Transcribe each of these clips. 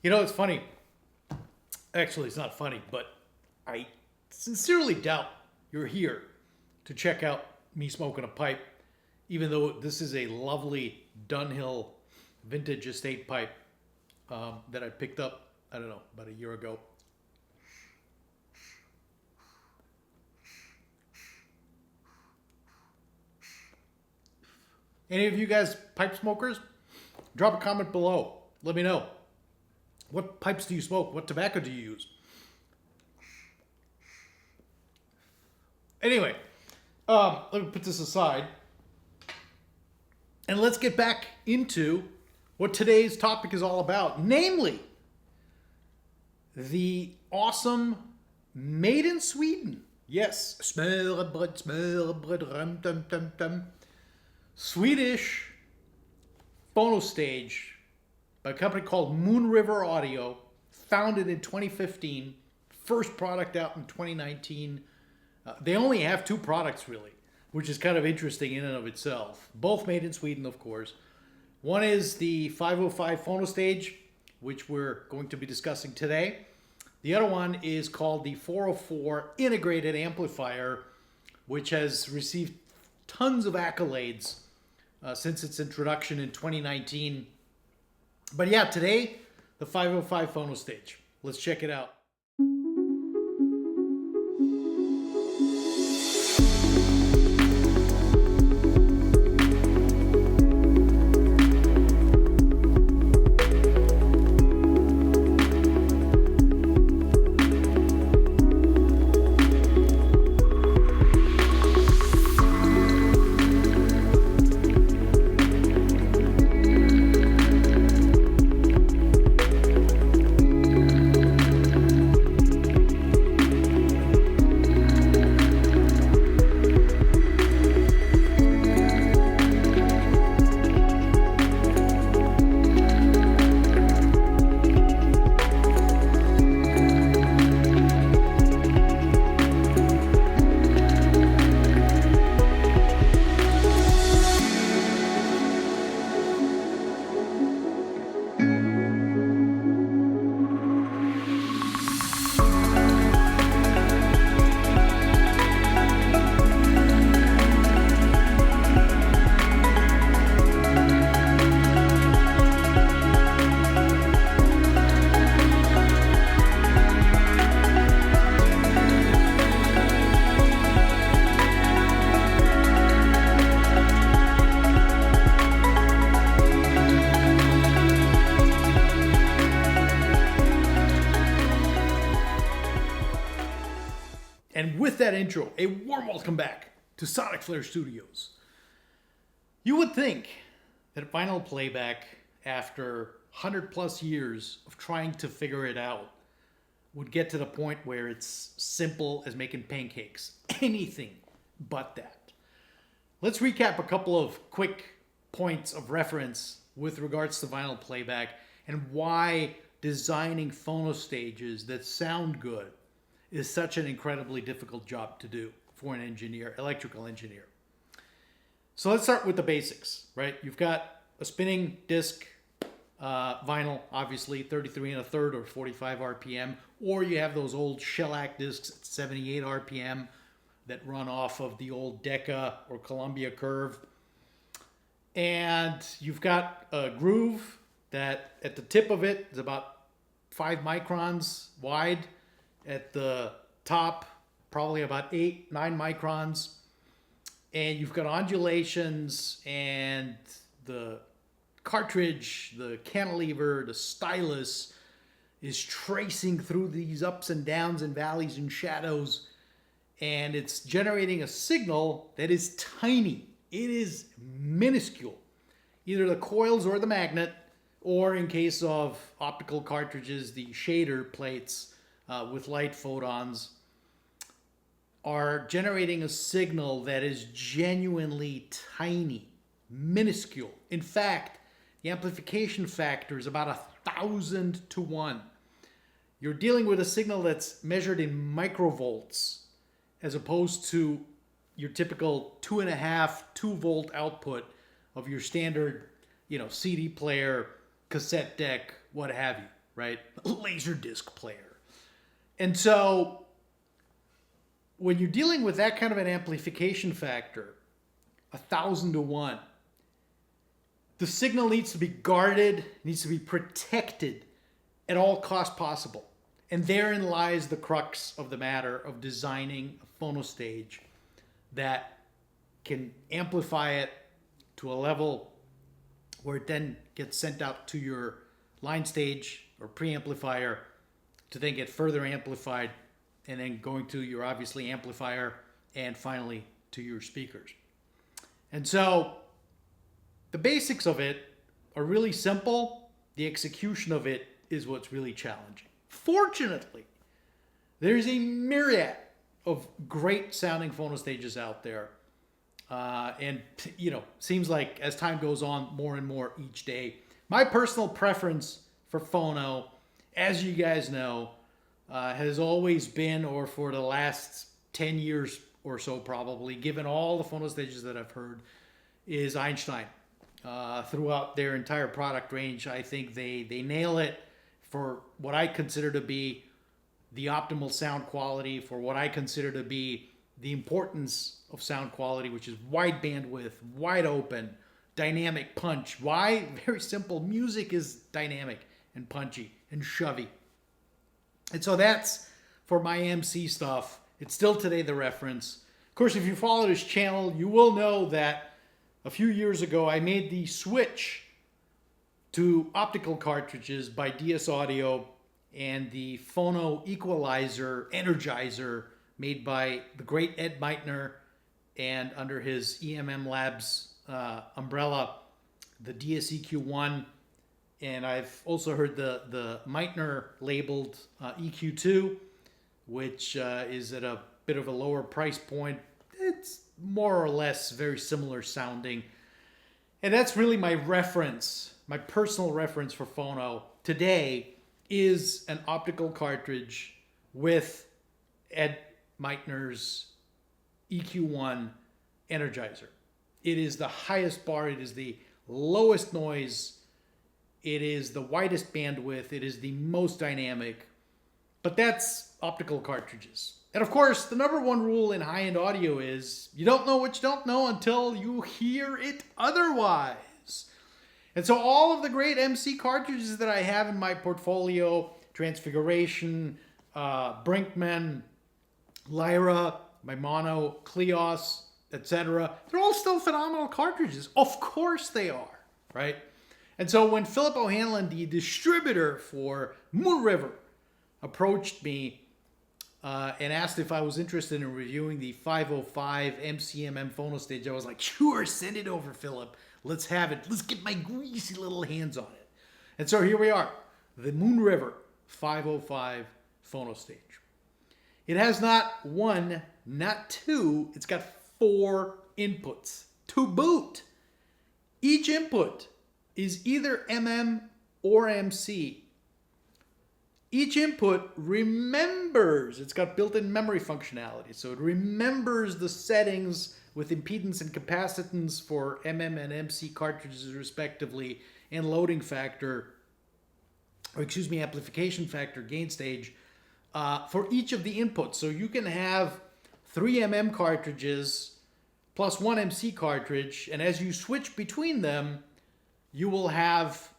You know, it's funny. Actually, it's not funny, but I sincerely doubt you're here to check out me smoking a pipe, even though this is a lovely Dunhill vintage estate pipe that I picked up, I don't know, about a year ago. Any of you guys pipe smokers? Drop a comment below. Let me know. What pipes do you smoke? What tobacco do you use? Anyway, let me put this aside. And let's get back into what today's topic is all about. Namely, the awesome made in Sweden. Yes, smørrebrød, dum, dum, dum. Swedish phono stage by a company called Moonriver Audio, founded in 2015, first product out in 2019. They only have two products really, which is kind of interesting in and of itself. Both made in Sweden, of course. One is the 505 phono stage, which we're going to be discussing today. The other one is called the 404 integrated amplifier, which has received tons of accolades since its introduction in 2019. But yeah, today, the 505 phono stage. Let's check it out. And with that intro, a warm welcome back to SonicFlare Studios. You would think that vinyl playback, after 100 plus years of trying to figure it out, would get to the point where it's simple as making pancakes. Anything but that. Let's recap a couple of quick points of reference with regards to vinyl playback and why designing phono stages that sound good is such an incredibly difficult job to do for an engineer, electrical engineer. So let's start with the basics, right? You've got a spinning disc vinyl, obviously 33 1/3 or 45 RPM, or you have those old shellac discs at 78 RPM that run off of the old Decca or Columbia curve. And you've got a groove that at the tip of it is about 5 microns wide. At the top, probably about 8-9 microns. And you've got ondulations, and the cartridge, the cantilever, the stylus is tracing through these ups and downs and valleys and shadows. And it's generating a signal that is tiny. It is minuscule. Either the coils or the magnet, or in case of optical cartridges, the shader plates with light photons, are generating a signal that is genuinely tiny, minuscule. In fact, the amplification factor is about 1,000 to 1. You're dealing with a signal that's measured in microvolts, as opposed to your typical 2.5, 2 volt output of your standard, CD player, cassette deck, what have you, right? A laser disc player. And so when you're dealing with that kind of an amplification factor, 1,000 to 1, the signal needs to be guarded, needs to be protected at all costs possible. And therein lies the crux of the matter of designing a phono stage that can amplify it to a level where it then gets sent out to your line stage or preamplifier to then get further amplified, and then going to your obviously amplifier, and finally to your speakers. And so the basics of it are really simple. The execution of it is what's really challenging. Fortunately, there's a myriad of great sounding phono stages out there. And, you know, seems like as time goes on, more and more each day. My personal preference for phono, as you guys know, has always been, or for the last 10 years or so probably, given all the phono stages that I've heard, is EINSTEIN. Throughout their entire product range, I think they nail it for what I consider to be the optimal sound quality, for what I consider to be the importance of sound quality, which is wide bandwidth, wide open, dynamic punch. Why? Very simple. Music is dynamic and punchy and shovey. And so that's for my MC stuff. It's still today the reference. Of course, if you follow this channel, you will know that a few years ago I made the switch to optical cartridges by DS Audio and the phono equalizer energizer made by the great Ed Meitner, and under his EMMlabs umbrella, the DS-EQ1. And I've also heard the Meitner labeled EQ2, which is at a bit of a lower price point. It's more or less very similar sounding. And that's really my reference, my personal reference for phono today is an optical cartridge with Ed Meitner's EQ1 energizer. It is the highest bar, it is the lowest noise, it is the widest bandwidth, it is the most dynamic, but that's optical cartridges. And of course, the number one rule in high-end audio is you don't know what you don't know until you hear it otherwise. And so all of the great MC cartridges that I have in my portfolio, Transfiguration, Brinkmann, Lyra, my Mono, Kleos, etc., they're all still phenomenal cartridges. Of course they are, right? And so when Philip O'Hanlon, the distributor for Moonriver, approached me and asked if I was interested in reviewing the 505 MCMM phono stage, I was like, sure, send it over, Philip. Let's have it. Let's get my greasy little hands on it. And so here we are, the Moonriver 505 phono stage. It has not one, not two, it's got 4 inputs to boot. Each input is either MM or MC. Each input remembers, it's got built-in memory functionality, so it remembers the settings with impedance and capacitance for MM and MC cartridges respectively, and loading factor, or excuse me, amplification factor, gain stage, for each of the inputs. So you can have 3 MM cartridges plus 1 MC cartridge, and as you switch between them, you will have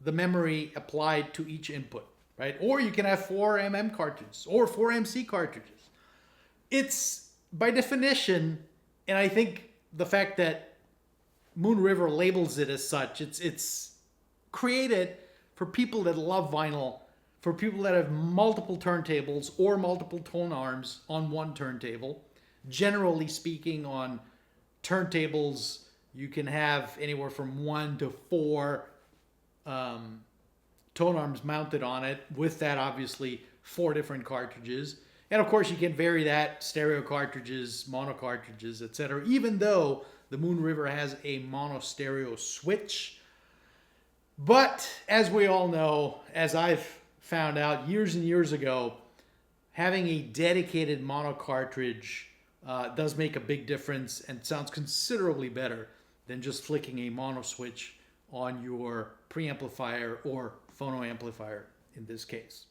the memory applied to each input, right? Or you can have 4 MM cartridges or 4 MC cartridges. It's, by definition, and I think the fact that Moonriver labels it as such, it's created for people that love vinyl, for people that have multiple turntables or multiple tone arms on one turntable. Generally speaking, on turntables, you can have anywhere from 1 to 4 tone arms mounted on it. With that, obviously, 4 different cartridges. And of course, you can vary that, stereo cartridges, mono cartridges, etc. Even though the Moonriver has a mono stereo switch. But as we all know, as I've found out years and years ago, having a dedicated mono cartridge does make a big difference and sounds considerably better than just flicking a mono switch on your preamplifier or phono amplifier in this case.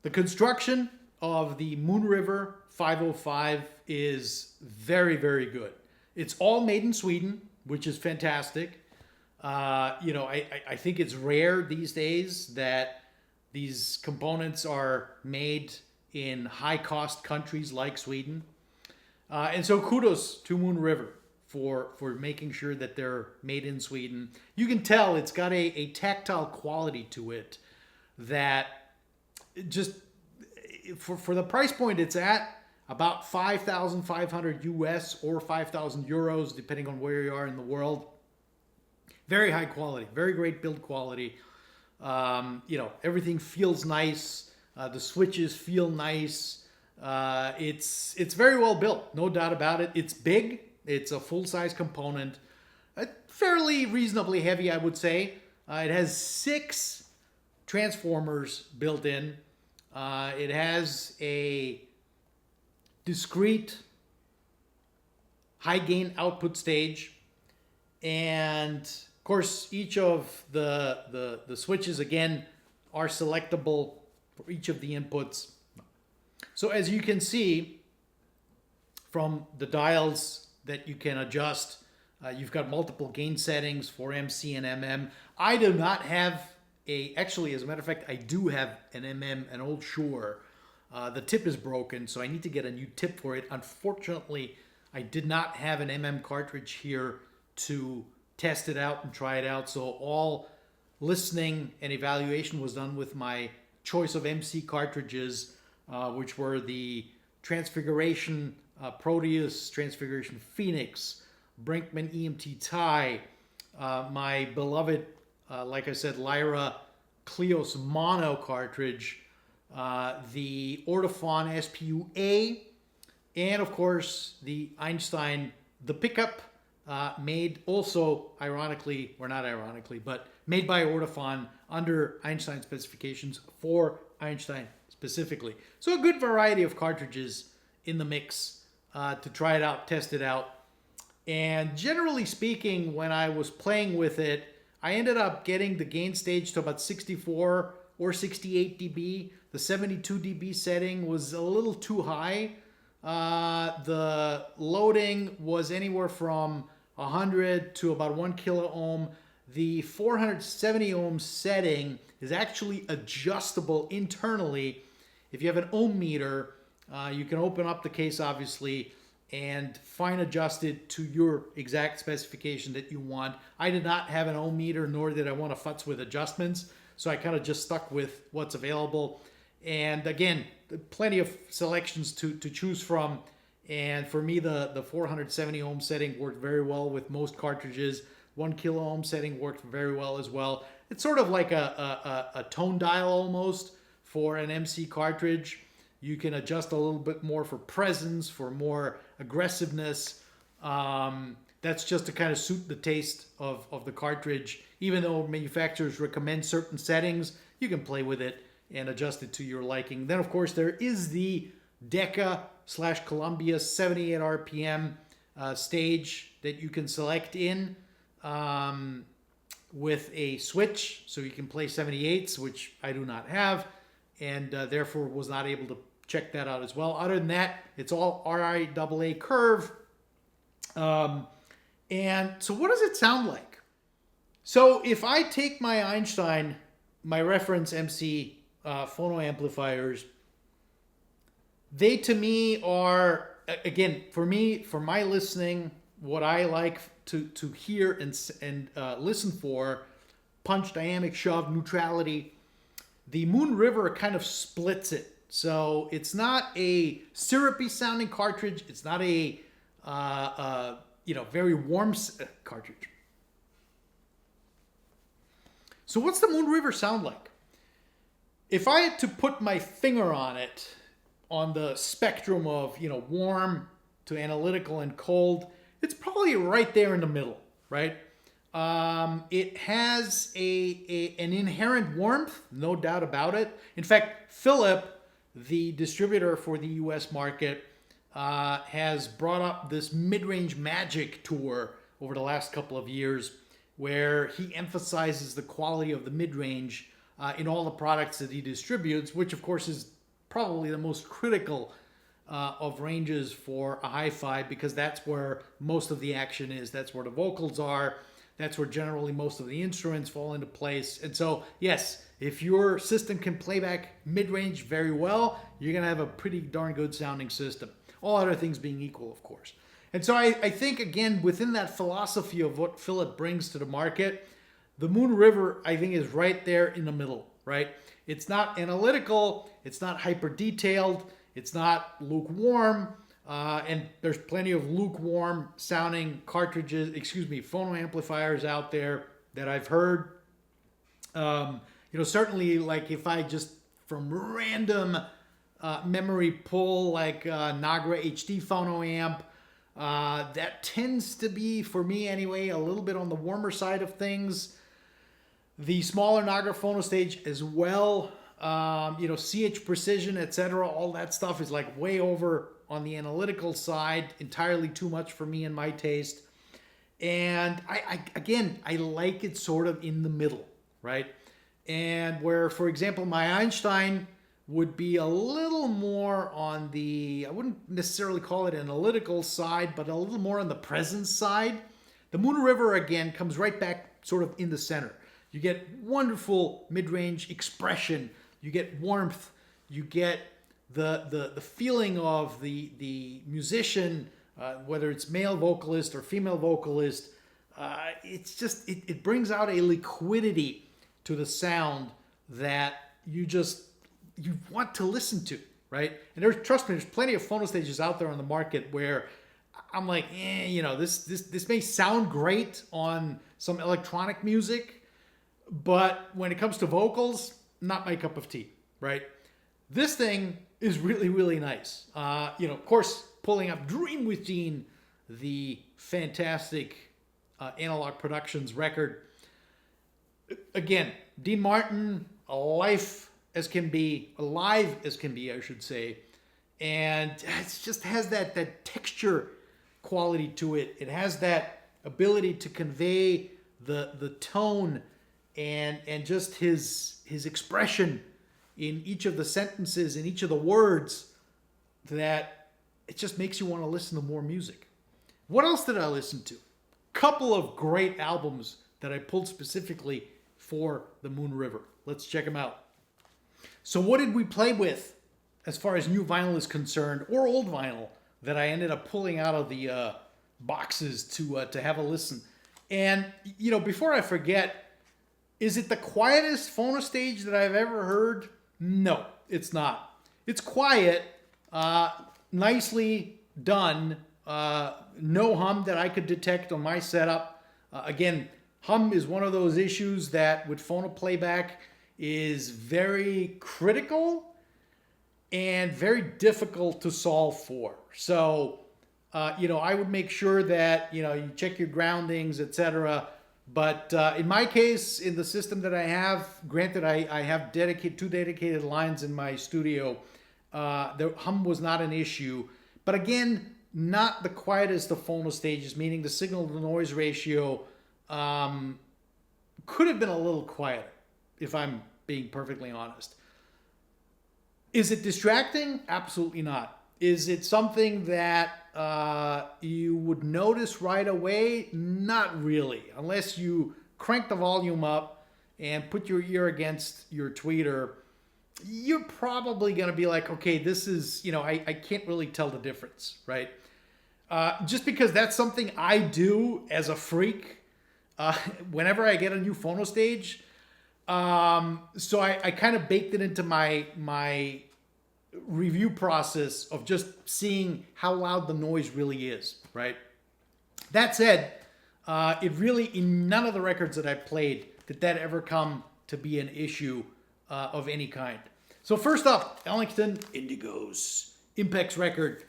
The construction of the Moonriver 505 is very, very good. It's all made in Sweden, which is fantastic. I think it's rare these days that these components are made in high-cost countries like Sweden. And so kudos to Moonriver for making sure that they're made in Sweden. You can tell it's got a tactile quality to it that just, for the price point it's at, about 5,500 US or 5,000 euros, depending on where you are in the world. Very high quality, very great build quality. Everything feels nice. The switches feel nice. It's very well built, no doubt about it. It's big. It's a full-size component. Fairly reasonably heavy, I would say. It has 6 transformers built in. It has a discrete high-gain output stage. And, of course, each of the switches, again, are selectable for each of the inputs. So as you can see from the dials that you can adjust, you've got multiple gain settings for MC and MM. I do not have actually, as a matter of fact, I do have an MM, an old Shure. The tip is broken, so I need to get a new tip for it. Unfortunately, I did not have an MM cartridge here to test it out and try it out. So all listening and evaluation was done with my choice of MC cartridges, which were the Transfiguration Proteus, Transfiguration Phoenix, Brinkmann EMT Tie, my beloved, like I said, Lyra Kleos Mono cartridge, the Ortofon SPU A, and of course the EINSTEIN The Pickup, made also ironically, or not ironically, but made by Ortofon under EINSTEIN specifications for EINSTEIN specifically. So a good variety of cartridges in the mix to try it out, test it out. And generally speaking, when I was playing with it, I ended up getting the gain stage to about 64 or 68 dB. The 72 dB setting was a little too high. The loading was anywhere from 100 to about 1 kilo ohm. The 470 ohm setting is actually adjustable internally. If you have an ohm meter, you can open up the case, obviously, and fine adjust it to your exact specification that you want. I did not have an ohm meter, nor did I want to futz with adjustments, so I kind of just stuck with what's available. And again, plenty of selections to choose from. And for me, the 470 ohm setting worked very well with most cartridges. 1 kilo ohm setting worked very well as well. It's sort of like a tone dial almost for an MC cartridge. You can adjust a little bit more for presence, for more aggressiveness. That's just to kind of suit the taste of the cartridge. Even though manufacturers recommend certain settings, you can play with it and adjust it to your liking. Then, of course, there is the Decca/Columbia 78 RPM stage that you can select in with a switch. So you can play 78s, which I do not have, and therefore was not able to check that out as well. Other than that, it's all RIAA curve. And so what does it sound like? So if I take my EINSTEIN, my reference MC phono amplifiers, they to me are, again, for me, for my listening, what I like to hear and listen for, punch, dynamic, shove, neutrality, the Moonriver kind of splits it. So it's not a syrupy sounding cartridge. It's not a very warm cartridge. So what's the Moonriver sound like? If I had to put my finger on it, on the spectrum of warm to analytical and cold, it's probably right there in the middle, right? It has an inherent warmth, no doubt about it. In fact, Philip, the distributor for the US market, has brought up this mid-range magic tour over the last couple of years where he emphasizes the quality of the mid-range in all the products that he distributes, which of course is probably the most critical of ranges for a hi-fi, because that's where most of the action is. That's where the vocals are. That's where generally most of the instruments fall into place. And so, yes, if your system can play back mid-range very well, you're going to have a pretty darn good sounding system. All other things being equal, of course. And so I think, again, within that philosophy of what Philip brings to the market, the Moonriver, I think, is right there in the middle, right? It's not analytical. It's not hyper detailed. It's not lukewarm. And there's plenty of lukewarm sounding cartridges, phono amplifiers out there that I've heard. Certainly, like if I just from random memory pull, like Nagra HD phono amp, that tends to be, for me anyway, a little bit on the warmer side of things. The smaller Nagra phono stage as well, CH precision, etc. All that stuff is like way over on the analytical side, entirely too much for me and my taste. And I like it sort of in the middle, right? And where, for example, my EINSTEIN would be a little more on the, I wouldn't necessarily call it analytical side, but a little more on the presence side. The Moonriver, again, comes right back sort of in the center. You get wonderful mid-range expression. You get warmth. You get the feeling of the musician, whether it's male vocalist or female vocalist. It's just, it brings out a liquidity to the sound that you want to listen to, right? And trust me, there's plenty of phono stages out there on the market where I'm like, this may sound great on some electronic music, but when it comes to vocals, not my cup of tea, right? This thing is really, really nice. Of course, pulling up Dream Within, the fantastic Analog Productions record. Again, Dean Martin, alive as can be, I should say. And it just has that texture quality to it. It has that ability to convey the tone and just his expression in each of the sentences, in each of the words, that it just makes you want to listen to more music. What else did I listen to? Couple of great albums that I pulled specifically for the Moonriver. Let's check them out. So what did we play with as far as new vinyl is concerned, or old vinyl, that I ended up pulling out of the boxes to have a listen? And, before I forget, is it the quietest phono stage that I've ever heard? No, it's not. It's quiet, nicely done, no hum that I could detect on my setup. Again, hum is one of those issues that with phono playback is very critical and very difficult to solve for. So, I would make sure that, you check your groundings, etc. But in my case, in the system that I have, granted I have two dedicated lines in my studio, the hum was not an issue. But again, not the quietest of phono stages, meaning the signal to noise ratio could have been a little quieter, if I'm being perfectly honest. Is it distracting? Absolutely not. Is it something that you would notice right away? Not really, unless you crank the volume up and put your ear against your tweeter. You're probably going to be like, okay, this is, I can't really tell the difference, right? Just because that's something I do as a freak whenever I get a new phono stage. So I kind of baked it into my review process of just seeing how loud the noise really is, right? That said, it really, in none of the records that I played, did that ever come to be an issue of any kind. So first up, EINSTEIN Indigo's Impex record,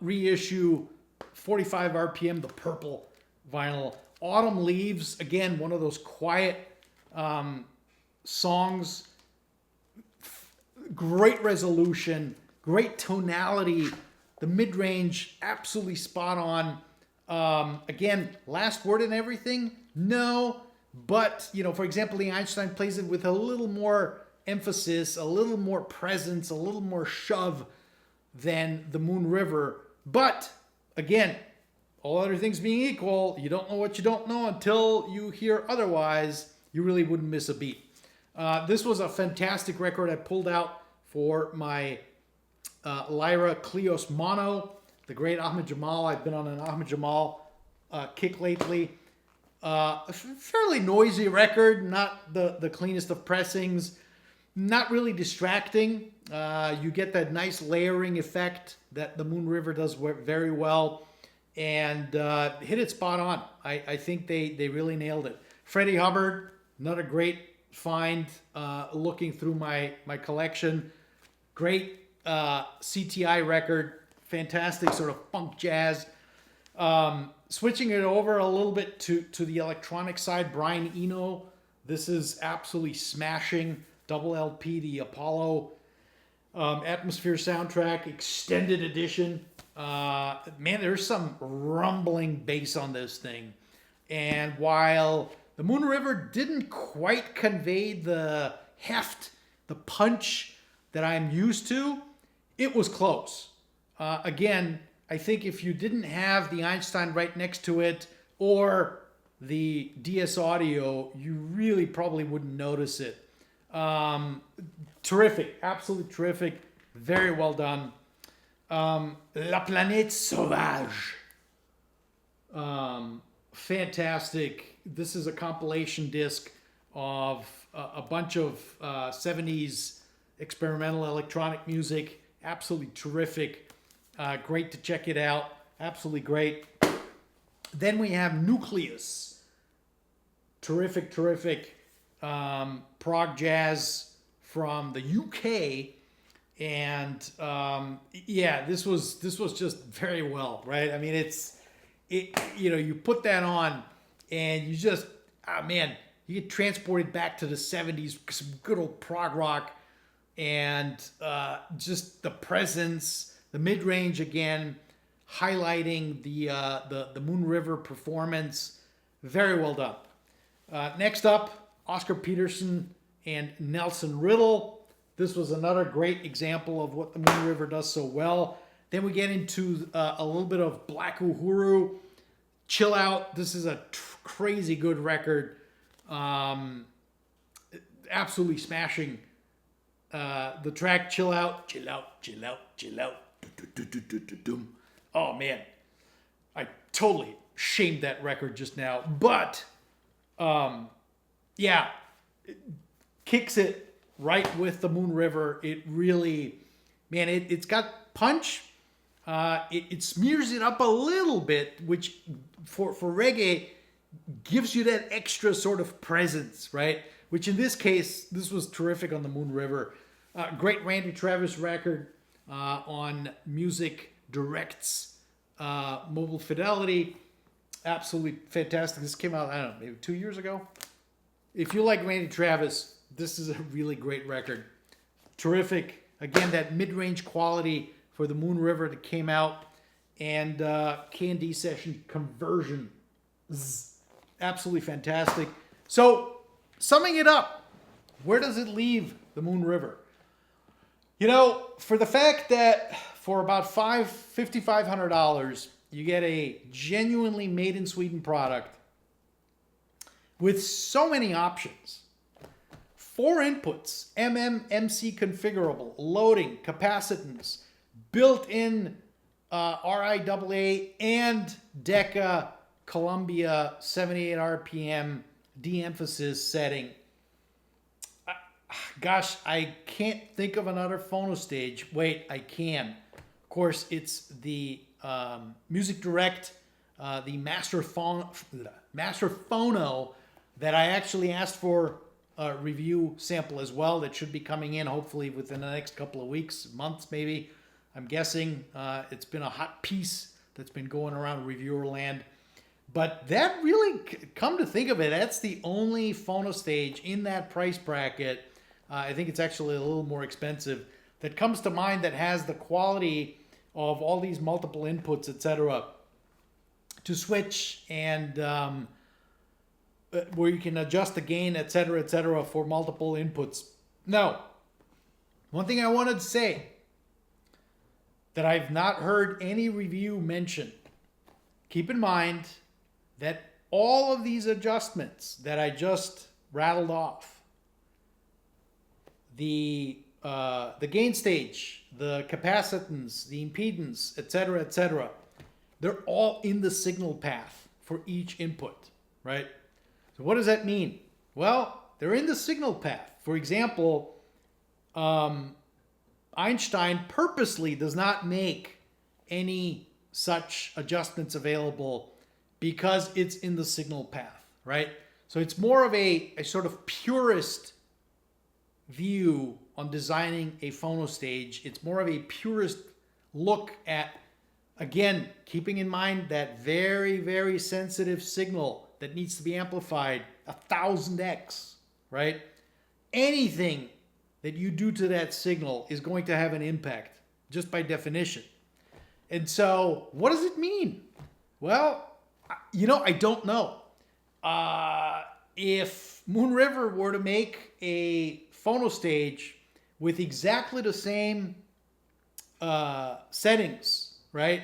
reissue, 45 RPM, the purple vinyl. Autumn Leaves, again, one of those quiet songs. Great resolution, great tonality, the mid-range absolutely spot on. Again, last word and everything? No, But, you know, for example, the Einstein plays it with a little more emphasis, a little more presence, a little more shove than the Moonriver. But, again, all other things being equal, you don't know what you don't know until you hear otherwise. You really wouldn't miss a beat. This was a fantastic record I pulled out for my Lyra Kleos Mono. The great Ahmed Jamal. I've been on an Ahmed Jamal kick lately. A fairly noisy record, not the cleanest of pressings, not really distracting. You get that nice layering effect that the Moonriver does very well, and hit it spot on. I think they really nailed it. Freddie Hubbard, another great find looking through my collection. Great CTI record, fantastic sort of funk jazz. Switching it over a little bit to the electronic side, Brian Eno. This is absolutely smashing. Double LP, the Apollo Atmosphere soundtrack, extended edition. Man, there's some rumbling bass on this thing. And while the Moonriver didn't quite convey the heft, the punch that I'm used to, it was close. Again, I think if you didn't have the Einstein right next to it or the DS Audio, you really probably wouldn't notice it. Terrific, absolutely terrific, very well done. La Planète Sauvage. Fantastic. This is a compilation disc of a bunch of 70s experimental electronic music. Absolutely terrific. Great to check it out. Absolutely great. Then we have Nucleus. Terrific, terrific prog jazz from the UK. And yeah, this was just very well, right? I mean, you put that on and you just, man, you get transported back to the 70s, some good old prog rock, and just the presence, the mid-range again, highlighting the Moonriver performance. Very well done. Next up, Oscar Peterson and Nelson Riddle. This was another great example of what the Moonriver does so well. Then we get into a little bit of Black Uhuru. Chill Out. This is a crazy good record. Absolutely smashing. The track Chill Out. Chill out, chill out, chill out. Oh man, I totally shamed that record just now. But yeah, it kicks it right with the Moonriver. It really, man, it's got punch. It smears it up a little bit, which for reggae gives you that extra sort of presence, right? Which in this case, this was terrific on the Moonriver. Great Randy Travis record on Music Direct's Mobile Fidelity. Absolutely fantastic. This came out, I don't know, maybe 2 years ago. If you like Randy Travis, this is a really great record. Terrific. Again, that mid-range quality for the Moonriver that came out, and K&D session conversion. Absolutely fantastic. So, summing it up, where does it leave the Moonriver? You know, for the fact that for about $5,500, you get a genuinely made in Sweden product with so many options. 4 inputs, MC configurable, loading, capacitance, built-in RIAA and Decca Columbia 78 RPM de-emphasis setting. Gosh, I can't think of another phono stage. Wait, I can. Of course, it's the Music Direct, the Master Phono that I actually asked for a review sample as well. That should be coming in hopefully within the next couple of weeks, months maybe. I'm guessing it's been a hot piece that's been going around reviewer land. But that really, come to think of it, that's the only phono stage in that price bracket. I think it's actually a little more expensive. That comes to mind that has the quality of all these multiple inputs, etc. to switch and where you can adjust the gain, etc., for multiple inputs. Now, one thing I wanted to say that I've not heard any review mention. Keep in mind that all of these adjustments that I just rattled off, the gain stage, the capacitance, the impedance, etc., they're all in the signal path for each input, right? So what does that mean? Well, they're in the signal path. For example, Einstein purposely does not make any such adjustments available because it's in the signal path, right? So it's more of a sort of purist view on designing a phono stage. It's more of a purist look at, again, keeping in mind that very, very sensitive signal that needs to be amplified 1000x, right? Anything that you do to that signal is going to have an impact, just by definition. And so, what does it mean? Well, I don't know. If Moonriver were to make a phono stage with exactly the same settings, right?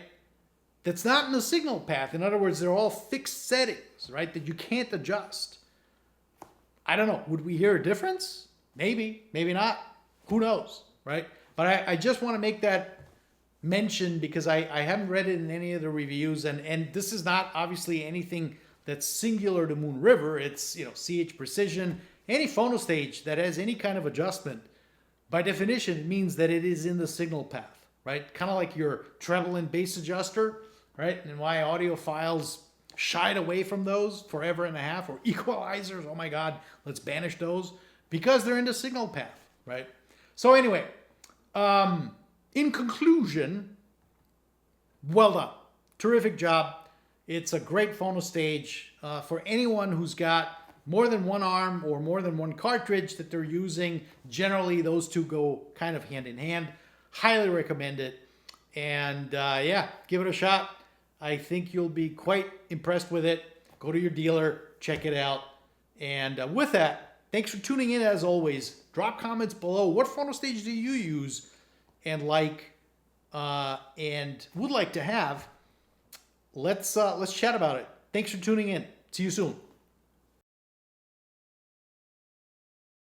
That's not in the signal path. In other words, they're all fixed settings, right? That you can't adjust. I don't know. Would we hear a difference? Maybe, maybe not. Who knows, right? But I just want to make that mention because I haven't read it in any of the reviews, and this is not obviously anything that's singular to Moonriver. It's, CH Precision, any phono stage that has any kind of adjustment, by definition, it means that it is in the signal path, right? Kind of like your treble and bass adjuster, right? And why audiophiles shied away from those forever and a half, or equalizers, oh my God, let's banish those, because they're in the signal path, right? So anyway, in conclusion, well done. Terrific job. It's a great phono stage for anyone who's got more than one arm or more than one cartridge that they're using. Generally, those two go kind of hand in hand. Highly recommend it. And yeah, give it a shot. I think you'll be quite impressed with it. Go to your dealer, check it out. And with that, thanks for tuning in as always. Drop comments below. What phono stage do you use and would like to have? Let's chat about it. Thanks for tuning in. See you soon.